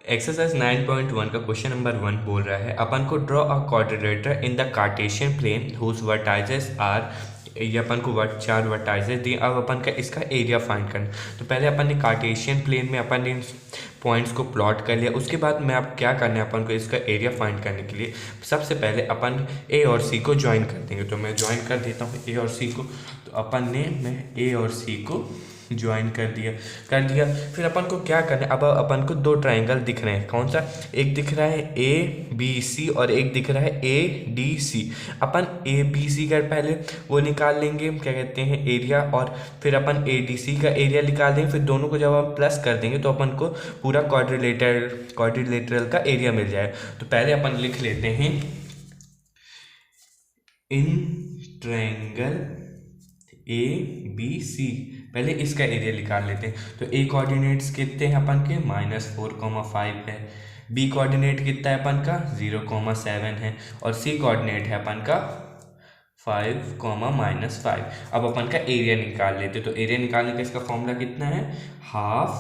Exercise 9.1 का question number 1 बोल रहा है अपन को draw a quadrilateral in the Cartesian plane whose vertices are. ये अपन को चार वर्टाइसेस दिए। अब अपन का इसका एरिया फाइंड करना। तो पहले अपन ने कार्टेशियन प्लेन में अपन ने पॉइंट्स को प्लॉट कर लिया। उसके बाद में अब क्या करना है अपन को इसका एरिया फाइंड करने के लिए सबसे पहले अपन ए और सी को ज्वाइन कर देंगे। तो मैं ज्वाइन कर देता हूँ ए और सी को। तो अपन ने मैं ए और सी को ज्वाइन कर दिया। फिर अपन को क्या करना है, अब अपन को दो ट्राइंगल दिख रहे हैं। कौन सा? एक दिख रहा है ए बी सी और एक दिख रहा है A D C. Upon A B C का पहले वो निकाल लेंगे, क्या कहते हैं, एरिया। और फिर अपन ए डी सी का एरिया निकाल देंगे। फिर दोनों को जब हम प्लस कर देंगे तो अपन को पूरा क्वाड्रिलेटरल का एरिया मिल जाए। तो पहले अपन लिख लेते हैं in triangle A B C. पहले इसका एरिया निकाल लेते हैं। तो ए कोऑर्डिनेट्स कितने हैं अपन के? -4,5 है। बी कोऑर्डिनेट कितना है अपन का? 0,7 है। और सी कोऑर्डिनेट है अपन का 5, -5। अब अपन का एरिया निकाल लेते। तो एरिया निकालने का इसका फॉर्मूला कितना है? हाफ।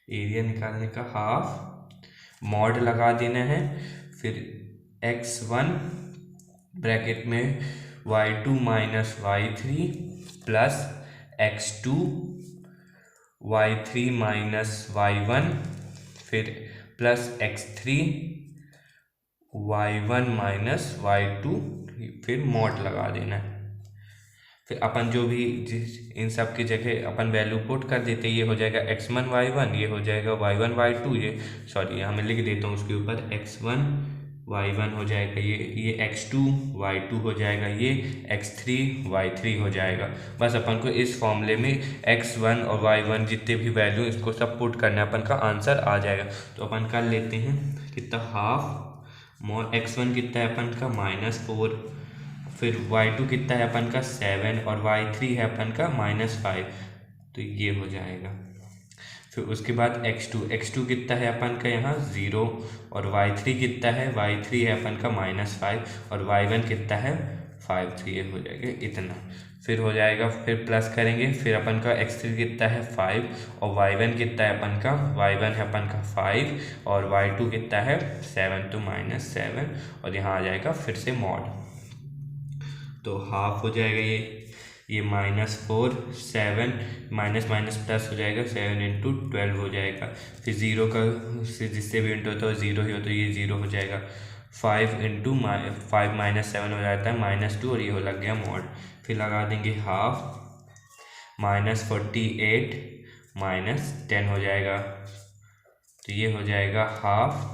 एरिया निकालने का हाफ मॉड लगा देना है। फिर x1 ब्रैकेट में y2 minus y3 plus x2 y3 minus y1 फिर plus x3 y1 minus y2 फिर मॉड लगा देना है। फिर अपन जो भी इन सब की जगह अपन वैल्यू पुट कर देते, ये हो जाएगा x1 y1, ये हो जाएगा y1 y2, ये सॉरी यहाँ मैं लिख देता हूँ उसके ऊपर x1 y1 हो जाएगा, ये x2 y2 हो जाएगा, ये x3 y3 हो जाएगा। बस अपन को इस फॉर्मूले में x1 और y1 जितने भी वैल्यू इसको सब पुट करना है, अपन का आंसर आ जाएगा। तो अपन कर लेते हैं कितना, हाफ मोर x1 कितना है अपन का -4, फिर y2 कितना है अपन का 7 और y3 है अपन का -5। तो ये हो जाएगा। फिर उसके बाद x2 कितना है अपन का यहाँ 0 और y3 कितना है? y3 है अपन का -5 और y1 कितना है 5। तो ये हो जाएगा इतना। फिर हो जाएगा, फिर प्लस करेंगे। फिर अपन का x3 कितना है 5 और y1 कितना है अपन का? y1 है अपन का 5 और y2 कितना है 7, तो -7 और यहाँ आ जाएगा फिर से मॉड। तो हाफ हो जाएगा ये -4 7 माइनस माइनस प्लस हो जाएगा 7 × 12 हो जाएगा। फिर 0 का से जिससे भी इंटू होता है 0 ही होता है, ये 0 हो जाएगा। 5 × 5 - 7 हो जाता है -2 और ये हो लग गया मॉड। फिर लगा देंगे हाफ -48 -10 हो जाएगा। तो ये हो जाएगा हाफ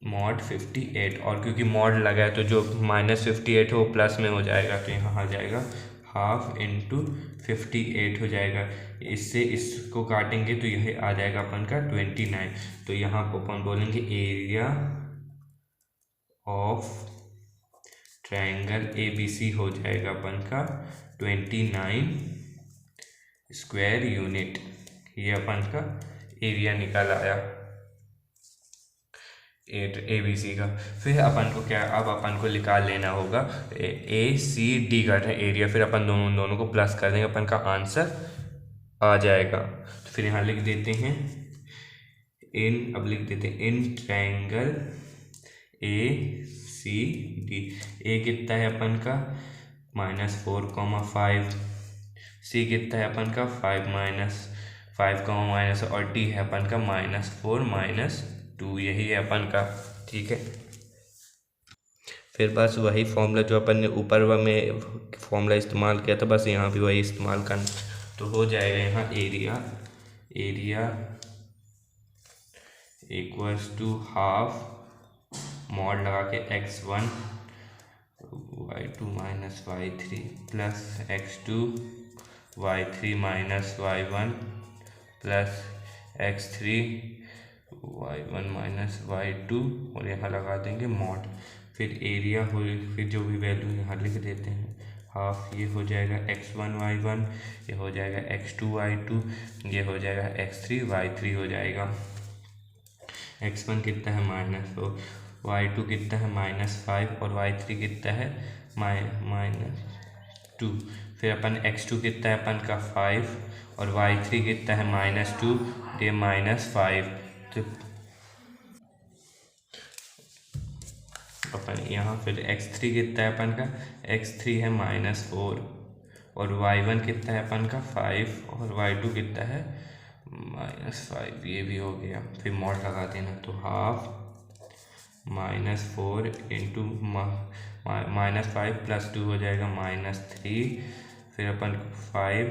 मॉड 58। और क्योंकि मॉड लगा है तो जो -58 है वो प्लस में हो जाएगा। तो यहाँ आ जाएगा हाफ × 58 हो जाएगा। इससे इसको काटेंगे तो यह आ जाएगा अपन का 29। तो यहाँ को अपन बोलेंगे एरिया ऑफ ट्रायंगल ABC हो जाएगा अपन का 29 स्क्वायर यूनिट। ये अपन का एरिया निकल आया ABC का। फिर अपन को क्या, अब अपन को निकाल लेना होगा ACD का एरिया। फिर अपन दोनों को प्लस कर देंगे, अपन का आंसर आ जाएगा। तो फिर यहाँ लिख देते हैं अब लिख देते हैं इन ट्रायंगल ACD। ए कितना है अपन का -4,5, सी कितना है अपन का 5 और डी है अपन का -4 -2। यही है अपन का, ठीक है। फिर बस वही फॉर्मूला जो अपन ने ऊपर में फॉर्मूला इस्तेमाल किया था, बस यहाँ भी वही इस्तेमाल करना। तो हो जाएगा यहाँ area equals to half mod लगा के x1 y2 - y3 plus x2 y3 - y1 plus x3 y1 - y2 और यहाँ लगा देंगे मॉड। फिर एरिया हो, फिर जो भी वैल्यू यहाँ लिख देते हैं हाफ। ये हो जाएगा x1 y1, ये हो जाएगा x2 y2, ये हो जाएगा x3 y3 हो जाएगा। x1 कितना है -4, y2 कितना है -5 और y3 कितना है 2। फिर अपन x2 कितना है अपन का 5 और y3 कितना है -2, ये -5। तो अपन यहाँ फिर x3 कितना है अपन का, x3 है -4 और y1 कितना है अपन का 5 और y2 कितना है -5। ये भी हो गया। फिर मॉड लगा देना, तो हाफ -4 इंटू -5 +2 हो जाएगा -3। फिर अपन 5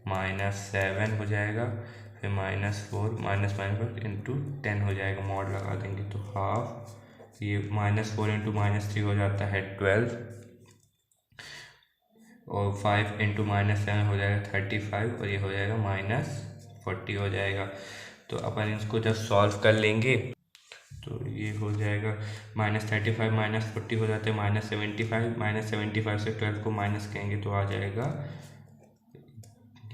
-7 हो जाएगा, फिर -4 इंटू 10 हो जाएगा। मॉड लगा देंगे तो हाफ, ये -4 इंटू -3 हो जाता है 12 और 5 इंटू -7 हो जाएगा 35 और ये हो जाएगा -40 हो जाएगा। तो अपन इसको जब सॉल्व कर लेंगे तो ये हो जाएगा -35 -40 हो जाते हैं -75। -75 से 12 को माइनस करेंगे तो आ जाएगा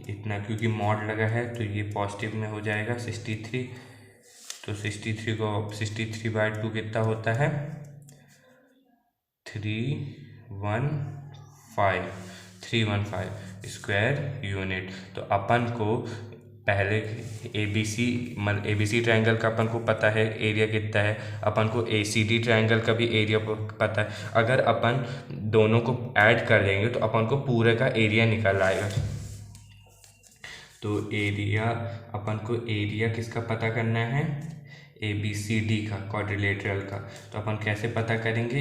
इतना, क्योंकि मॉड लगा है तो ये पॉजिटिव में हो जाएगा 63। तो 63 को 63/2 कितना होता है 315 स्क्वायर यूनिट। तो अपन को पहले ABC ट्रायंगल का अपन को पता है एरिया कितना है, अपन को ACD ट्रायंगल का भी एरिया पता है। अगर अपन दोनों को ऐड कर देंगे तो अपन को पूरे का एरिया निकल आएगा। तो एरिया, अपन को एरिया किसका पता करना है, ABCD का, क्वाड्रिलेटरल का। तो अपन कैसे पता करेंगे,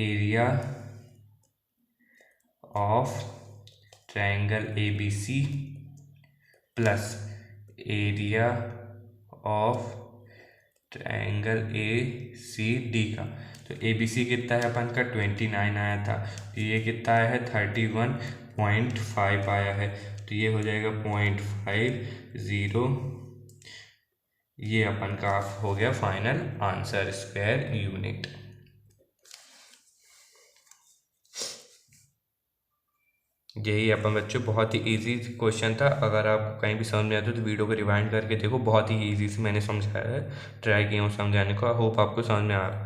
area of triangle ABC plus area of triangle ACD का। तो ABC कितना है अपन का 29 आया था, तो ये कितना आया है 31.5 आया है। तो ये हो जाएगा 0.50। ये अपन का हो गया फाइनल आंसर, स्क्वायर यूनिट। यही अपन बच्चों बहुत ही इजी क्वेश्चन था। अगर आपको कहीं भी समझ में आता है तो वीडियो को रिवाइंड करके देखो, बहुत ही इजी से मैंने समझाया है, ट्राई किया हूँ समझाने को। होप आपको समझ में आ रहा है।